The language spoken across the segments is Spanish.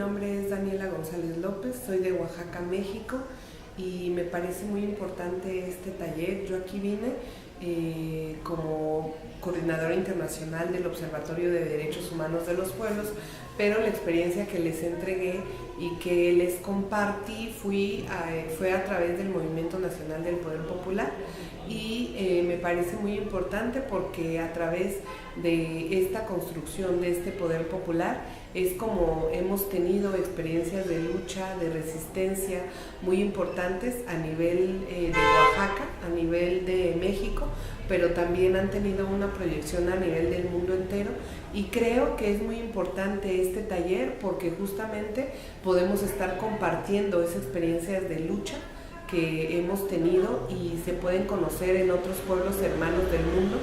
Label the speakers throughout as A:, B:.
A: nombre es Daniela González López, soy de Oaxaca, México, y me parece muy importante este taller. Yo aquí vine como coordinadora internacional del Observatorio de Derechos Humanos de los Pueblos, pero la experiencia que les entregué y que les compartí fue a través del Movimiento Nacional del Poder Popular, y me parece muy importante porque a través de esta construcción de este poder popular es como hemos tenido experiencias de lucha, de resistencia muy importantes a nivel de Oaxaca, a nivel de México, pero también han tenido una proyección a nivel del mundo entero, y creo que es muy importante este taller porque justamente podemos estar compartiendo esas experiencias de lucha que hemos tenido y se pueden conocer en otros pueblos hermanos del mundo,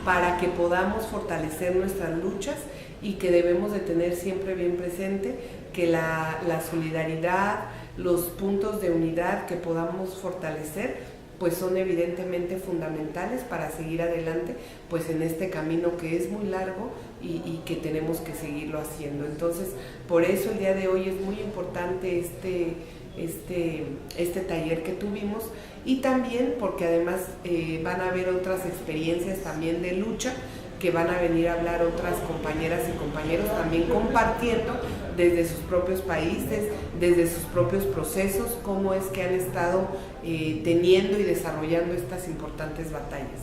A: para que podamos fortalecer nuestras luchas, y que debemos de tener siempre bien presente que la solidaridad, los puntos de unidad que podamos fortalecer, pues son evidentemente fundamentales para seguir adelante pues en este camino que es muy largo y que tenemos que seguirlo haciendo. Entonces, por eso el día de hoy es muy importante este taller que tuvimos, y también porque además van a haber otras experiencias también de lucha que van a venir a hablar otras compañeras y compañeros también compartiendo desde sus propios países, desde sus propios procesos, cómo es que han estado teniendo y desarrollando estas importantes batallas.